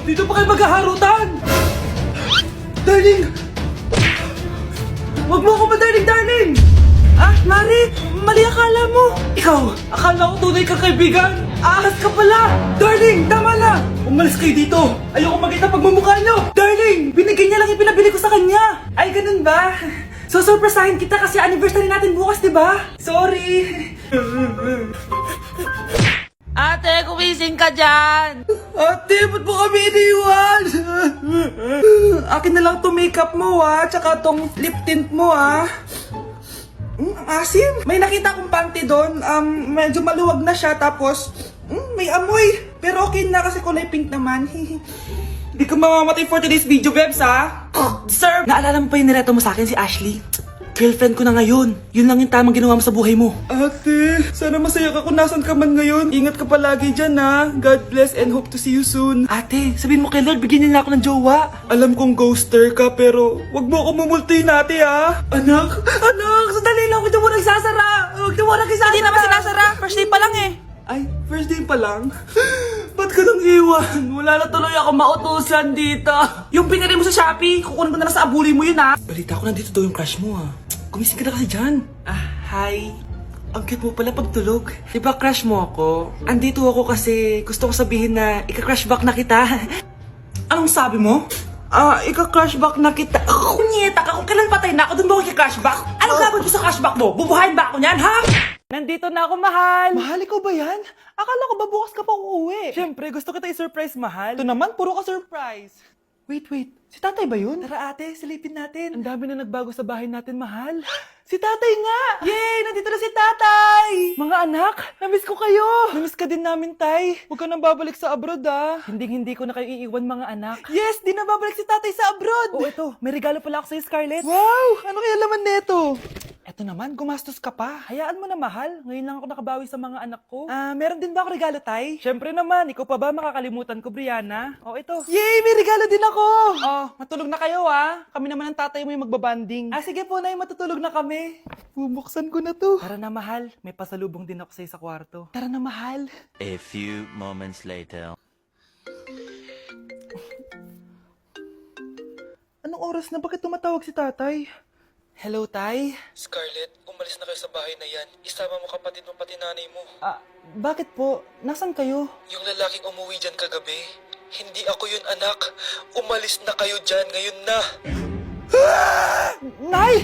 Dito pa kayo maghaharutan! Darling! Huwag mo ako darling! Ah, Marit! Mali akala mo! Ikaw, akala ko tunay kang kaibigan! Ahas ka pala! Darling, tama na! Umalis kayo dito! Ayoko makita pagmumukha nyo! Darling! Binigay niya lang yung pinabili ko sa kanya! Ay, ganun ba? So, surpresahin kita kasi anniversary natin bukas, di ba? Sorry! Ate, kumising ka dyan! Ate, ba't mo kami iniwan? Akin na lang to makeup mo, tsaka tong lip tint mo, ang asim. May nakita akong panty doon. Medyo maluwag na siya, tapos may amoy. Pero okay na kasi kulay pink naman. Hindi ka mamamatay for today's video, Bebs, Sir! Naalala mo pa yung nireto mo sa akin si Ashley? Girlfriend ko na ngayon. Yun lang yung tamang ginawa mo sa buhay mo. Ate, sana masaya ka kung nasan ka man ngayon. Ingat ka palagi dyan, God bless and hope to see you soon. Ate, sabihin mo kay Lord, bigyan niya na ako ng jowa. Alam kong ghoster ka, pero wag mo ako mumultuin, ate, Anak, sandali lang, huwag mo nagsasara. Huwag mo nagsasara. Hindi naman sinasara. First day pa lang eh. Ay, first day pa lang? Ba't ka nang iwan? Wala na tuloy ako mautusan dito. Yung pinari mo sa Shopee, kukunin ko na lang sa abuli mo yun, Balita ko nandito daw yung crush mo, Gumising ka na kasi dyan. Hi. Ang cute mo pala pagtulog. Diba crush mo ako? Andito ako kasi gusto ko sabihin na ika-crush back na kita. Anong sabi mo? Ika-crush back na kita. Kunyeta ka, kung kailan patay na ako, dun ba ako ika-crush back? Anong gagawin ko sa crush back mo? Bubuhayin ba ako niyan, ha? Nandito na ako, mahal. Mahal, ikaw ba yan? Akala ko ba bukas ka pa uuwi? Siyempre, gusto kita i-surprise, mahal. Ito naman, puro ka surprise. Wait. Si tatay ba yun? Tara ate, silipin natin. Ang dami na nagbago sa bahay natin, mahal. Si tatay nga! Yay! Nandito na si tatay! Mga anak, namiss ko kayo! Namiss ka din namin, tay. Huwag ka nang babalik sa abroad, Hindi ko na kayo iiwan, mga anak. Yes! Di na babalik si tatay sa abroad! Oh, ito. May regalo pala ako sa'yo, Scarlett. Wow! Ano kaya laman neto? Eto naman, gumastos ka pa. Hayaan mo na, mahal. Ngayon lang ako nakabawi sa mga anak ko. Meron din ba ako regalo, tay? Siyempre naman, ikaw pa ba makakalimutan ko, Brianna? Oh, ito. Yay! May regalo din ako! Oh, matulog na kayo, Kami naman ang tatay mo yung magbabanding. Sige po, nay, matutulog na kami. Bubuksan ko na to. Tara na, mahal. May pasalubong din ako sa'yo sa kwarto. Tara na, mahal. A few moments later. Anong oras na? Bakit tumatawag si tatay? Hello, tay? Scarlett, umalis na kayo sa bahay na yan. Isama mo kapatid mo pati nanay mo. Bakit po? Nasaan kayo? Yung lalaking umuwi dyan kagabi, hindi ako yun, anak. Umalis na kayo dyan ngayon na. Nay!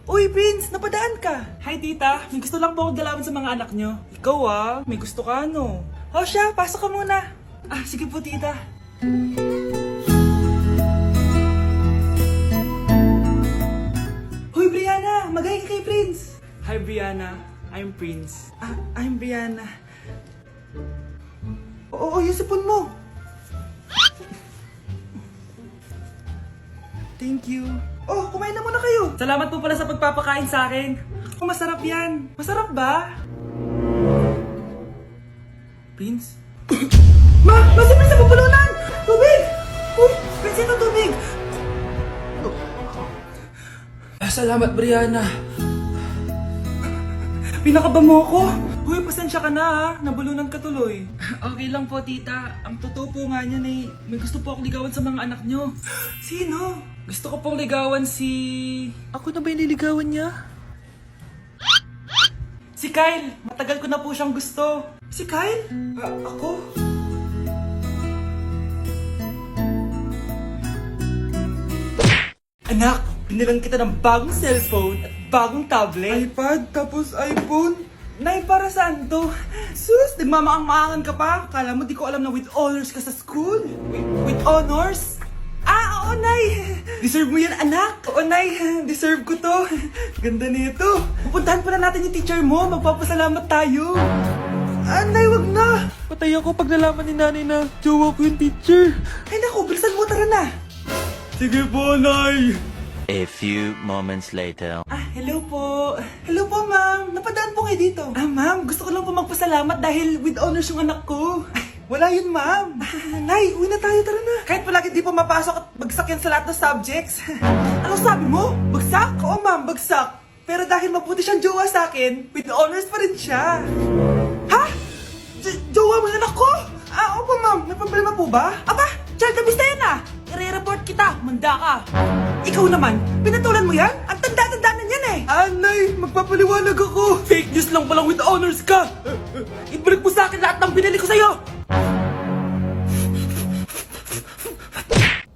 Uy, Prince! Napadaan ka! Hi, tita. May gusto lang po akong dalawin sa mga anak nyo. Ikaw, may gusto ka, no? Siya, pasok ka muna. Sige po, tita. Hoy, Brianna! Magay ka kay Prince! Hi, Brianna. I'm Prince. I'm Brianna. Oo, yung sipon mo. Thank you. Kumain na muna kayo. Salamat po pala sa pagpapakain sa akin. Masarap yan. Masarap ba? Prince? Si Prince sa pupulunan! Tubig! Uy, Prince, ito tubig! Salamat, Brianna. Pinakaba mo ako? Uy, pasensya ka na, Nabulunan ka tuloy. Okay lang po, tita. Ang totoo po nga niyan ay may gusto po akong ligawan sa mga anak nyo. Sino? Gusto ko pong ligawan si... Ako na ba yung liligawan niya? Si Kyle! Matagal ko na po siyang gusto. Si Kyle? Ako? Anak, binilang kita ng bagong cellphone at bagong tablet. iPad, tapos iPhone? Nay, para saan to? Sus, nagmamaang-maangan ka pa? Kala mo di ko alam na with honors ka sa school? With honors? Oo, Nay! Deserve mo yan, anak! Oo, Nay! Deserve ko to! Ganda nito! Pupuntahan pa na natin yung teacher mo! Magpapasalamat tayo! Nay, wag na! Patay ako pag nalaman ni nanay na jowa ko yung teacher! Ay naku, bilisan mo, tara na! Sige po, Nay! A few moments later. Hello po. Hello po, ma'am. Napadaan po kayo dito. Ma'am, gusto ko lang po magpasalamat dahil with honors yung anak ko. Wala yun, ma'am. Nay, uwi na tayo, tara na. Kahit palagi di po mapasok at bagsak yan sa lahat ng subjects. Ano sabi mo? Bagsak? Oo, ma'am, bagsak. Pero dahil mabuti siyang jowa sa akin, with honors pa rin siya. Ha? Jowa mo yung anak ko? Opo, ma'am. May problema po ba? Aba, kita, manda ka. Ikaw naman, pinatulan mo yan? Ang tanda-tanda na yan eh. Anay, magpapaliwanag ako. Fake news lang palang with honors ka. Ibalik mo sa akin lahat ng binili ko sa'yo.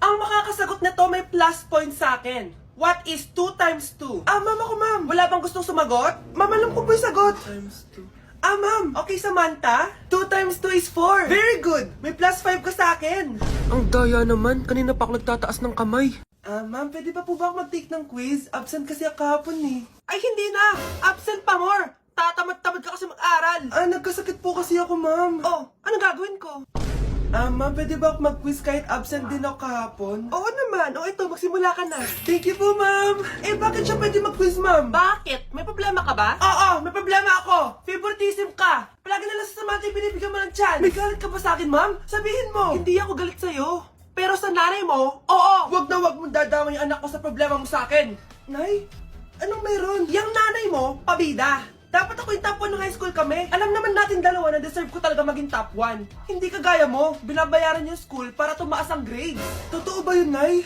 Ang makakasagot na to may plus point sa akin. What is 2 times 2? Ma'am ako, ma'am. Wala bang gustong sumagot? Ma'am, alam ko po yung sagot. 2 times 2. Ma'am. Okay, Samantha. 2 times 2 is 4. Very good. May plus 5 ka sa akin. Ang daya naman, kanina pa ako nagtataas ng kamay. Ma'am, pwede pa po ba ako mag-take ng quiz? Absent kasi ako kahapon eh. Ay, hindi na! Absent pa more! Tatamad-tamad ka kasi mag-aral. Nagkasakit po kasi ako, ma'am. Oh, anong gagawin ko? Ma'am, pwede ba ako mag-quiz kahit absent din ako kahapon? Oo naman. O ito, magsimula ka na. Thank you po, ma'am. Bakit siya pwede mag-quiz, ma'am? Bakit? May problema ka ba? Oo, may problema ako. Favoritism ka. Palagi na lang sa Samantha yung binibigyan mo ng chance. May galit ka ba sa akin, ma'am? Sabihin mo. Hindi ako galit sa'yo. Pero sa nanay mo, oo. Wag na wag mong dadama yung anak ko sa problema mo sa akin. Nay, anong meron? Yang nanay mo, pabida. Dapat ako yung top 1 ng high school kami. Alam naman natin dalawa na deserve ko talaga maging top 1. Hindi kagaya mo, binabayaran yung school para tumaas ang grade. Totoo ba yun, Nay?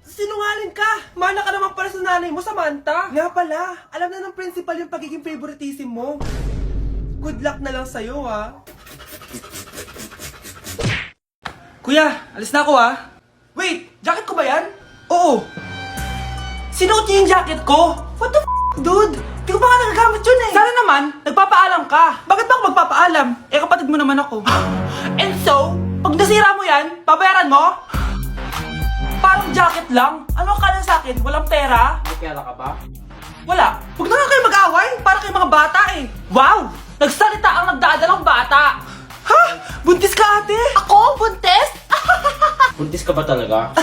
Sinungaling ka! Mana ka naman para sa nanay mo, Samantha. Nga pala, alam na ng principal yung pagiging favoritism mo. Good luck na lang sa'yo, ha? Kuya, alis na ako, ha? Wait, jacket ko ba yan? Oo. Sinuot niyo yung jacket ko? What the dude? Di ko pa nga nagagamit yun eh. Sana naman, nagpapaalam ka. Bakit ba ako magpapaalam? Kapatid mo naman ako. And so, pag nasira mo yan, babayaran mo? Parang jacket lang. Ano ka na sa akin? Walang pera? May pera ka ba? Wala. Huwag na nga kayo mag-away. Para kayo mga bata eh. Wow! Nagsalita ang nagdadalang bata. Ha? Buntis ka, ate? Ako? Buntis? Buntis ka ba talaga?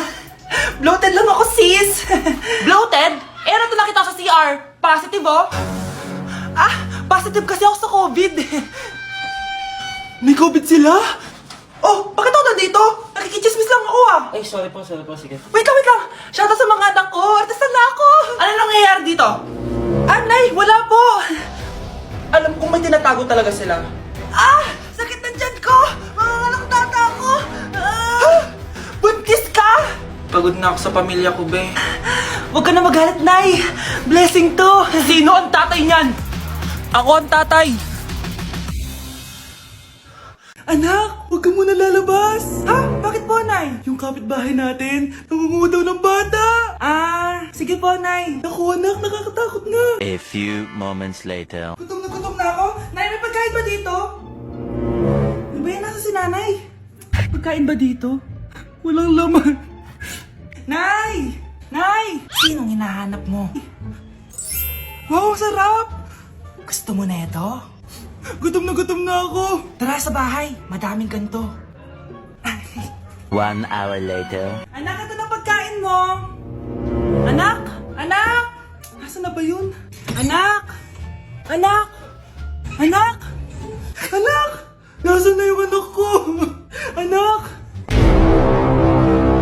Bloated lang ako, sis. Bloated? Ano to nakita ko sa CR? Positive, oh. Positive kasi ako sa COVID. May COVID sila? Oh, bakit ako nandito? Nakikichismis lang ako, ah. Ay, sorry po, sige. Wait lang. Shoutout sa mga anak ko. Artista na ako. Ano nangyayari dito? Nay, wala po. Alam kong may tinatago talaga sila. Sakit na dyan ko. Mangangalak tata ako. Buntis ka? Pagod na ako sa pamilya ko, be. Huwag ka na magalit, Nay. Blessing to. Sino ang tatay niyan? Ako ang tatay. Anak, huwag ka muna lalabas. Bakit po, Nay? Yung kapitbahay natin, nangunguha daw ng bata. Sige po, Nay. Naku, anak, nakakatakot na. A few moments later. Gutom na ako. Nay, may pagkain ba dito? Ano ba yan? Nasa si Nanay? Pagkain ba dito? Walang laman. Nay! Nay! Sinong hinahanap mo? Wow, sarap! Gusto mo na ito? Gutom na ako. Tara sa bahay, madaming ganito. 1 hour later. Anak, ito na pagkain mo. Anak! Nasaan na ba yun? Anak! Nasaan na yung anak ko? Anak!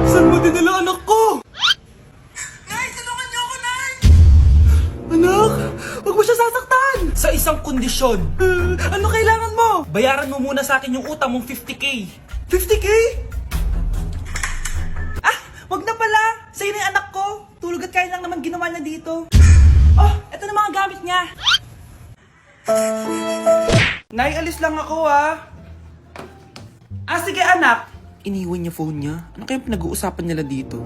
Saan mo dinala anak ko? Nay, tulungan niyo ako, Nay! Anak, huwag mo siya sasaktan! Sa isang kondisyon. Ano kailangan mo? Bayaran mo muna sa akin yung utang mong 50k. 50k? Wag na pala. Sa'yo na yung anak ko. Tulog at kain lang naman ginawa niya dito. Oh, eto na mga gamit niya. Nay, alis lang ako, sige, anak. Iniwan niya phone niya. Ano kayang pinag-uusapan nila dito?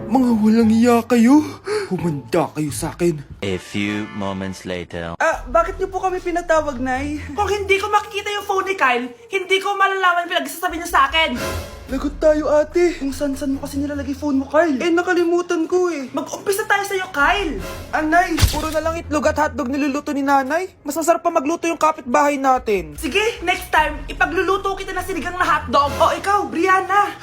Mga walang iya kayo. Humanda kayo sa akin. A few moments later. Bakit niyo po kami pinatawag, Nay? Kung hindi ko makikita yung phone ni Kyle, hindi ko malalaman pinagsasabi niyo sa akin. Lagot tayo, ate. Kung san-san mo kasi nilalagay phone mo, Kyle. Nakalimutan ko eh. Mag-umpisa tayo sa'yo, Kyle. Anay, puro na lang itlog at hotdog niluluto ni nanay. Mas masarap pa magluto yung kapitbahay natin. Sige, next time, ipagluluto kita ng sinigang na hotdog. O ikaw, Brianna.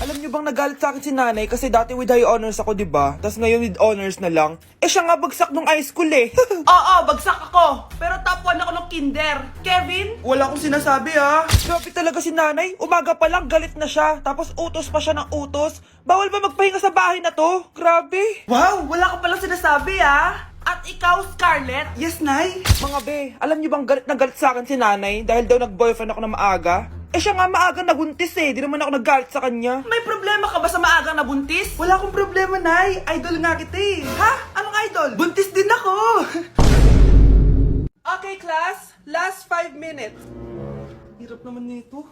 Alam niyo bang nagalit sa akin si nanay kasi dati with high honors ako, diba? Tapos ngayon with honors na lang. Siya nga bagsak nung high school eh. Oo, bagsak ako. Pero top 1 ako nung kinder. Kevin? Wala akong sinasabi, Grabe talaga si nanay. Umaga pa lang galit na siya. Tapos utos pa siya ng utos. Bawal ba magpahinga sa bahay na to? Grabe. Wow, wala ka palang sinasabi, At ikaw, Scarlett? Yes, Nay. Mga be, alam niyo bang galit na galit sa akin si nanay dahil daw nag-boyfriend ako na maaga? Eh siya nga maagang nabuntis eh. Di naman ako naggalit sa kanya. May problema ka ba sa maagang nabuntis? Wala akong problema, Nay. Idol nga kita eh. Ha? Anong idol? Buntis din ako. Okay, class. Last 5 minutes. Hirap naman nito.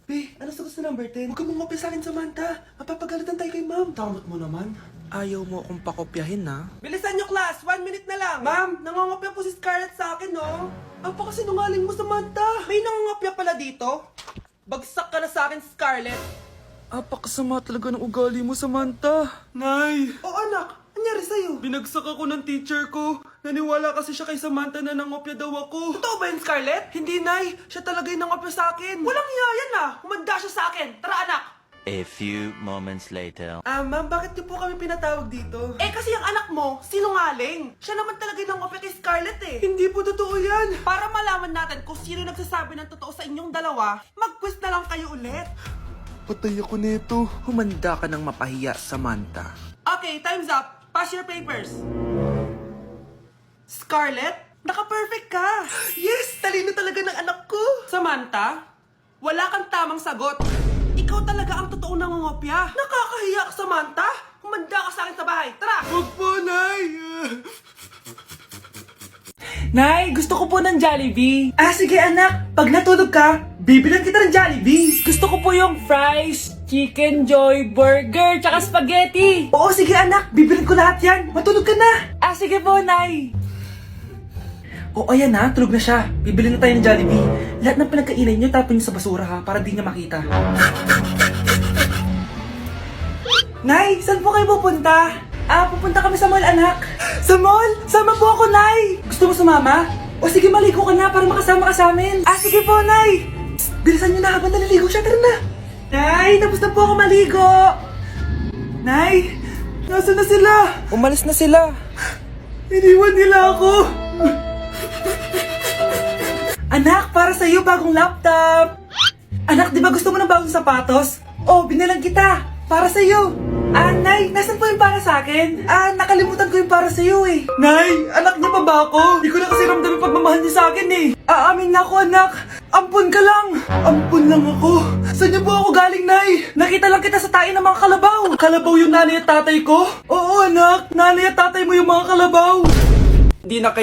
Be, ano sagot sa number 10? Huwag ka mong sa akin, Samantha. Mapapagalitan tayo kay ma'am. Tamot mo naman. Ayaw mo akong pakopyahin, ha? Bilisan nyo, class. 1 minute na lang. Ma'am, nangangopya po si Scarlett sa akin, no? Ang pakasinungaling mo, Samantha. May nangangopya pala dito? Bagsak ka na sa akin, Scarlett. Apakasama talaga ng ugali mo, Samantha. Nay! O anak, anyari sa'yo? Binagsak ako ng teacher ko. Naniwala kasi siya kay Samantha na nangopya daw ako. Totoo ba yun, Scarlett? Hindi, Nay. Siya talaga yung nangopya sa akin. Walang hiya yan, ah. Humanda siya sa akin. Tara, anak. A few moments later. Ma'am, bakit niyo po kami pinatawag dito? Eh, kasi yung anak mo, sinungaling. Siya naman talaga yung nangopya kay Scarlett eh. Hindi po totoo yan. Para malaman natin kung sino nagsasabi ng totoo sa inyong dalawa, mag-quiz na lang kayo ulit. Patay ako nito. Humanda ka ng mapahiya, Samantha. Okay, time's up. Pass your papers. Scarlett, naka-perfect ka. Yes, talino talaga ng anak ko. Samantha, wala kang tamang sagot. Ikaw talaga ang totoong nangungopya. Nakakahiya ka, Samantha. Humanda ka sa akin sa bahay. Tara! Huwag po, Nay. Nay, gusto ko po ng Jollibee. Sige anak, pag natulog ka, bibilan kita ng Jollibee. Gusto ko po yung fries, chicken joy, burger, tsaka spaghetti. Oo, sige anak, bibilan ko lahat yan. Matulog ka na. Sige po, Nay. Oo, ayan na, tulog na siya. Bibili na tayo ng Jollibee. Lahat ng pinagkainan niyo, tapon niyo sa basura ha, para di niya makita. Nay, saan po kayo pupunta? Pupunta kami sa mall, anak. Sa mall? Sama po ako, Nay. Gusto mo sumama? O sige, maligo ka na para makasama ka sa amin. Sige po, Nay. Psst, bilisan niyo na habang naliligo siya. Tara na. Nay, tapos na po ako maligo. Nay, nasaan na sila? Umalis na sila. Iniwan nila ako. Anak, para sa'yo bagong laptop. Anak, di ba gusto mo ng bagong sapatos? Binilang kita. Para sa'yo. Nay, nasan po yung para sa akin? Nakalimutan ko yung para sa'yo eh. Nay, anak niya pa ba ako? Di ko na kasi ramdam yung pagmamahal niya sa akin eh. Aamin na ako, anak. Ampun ka lang. Ampun lang ako. Saan niyo po ako galing, Nay? Nakita lang kita sa tayo ng mga kalabaw. Kalabaw yung nanay at tatay ko? Oo, anak. Nanay at tatay mo yung mga kalabaw. Di na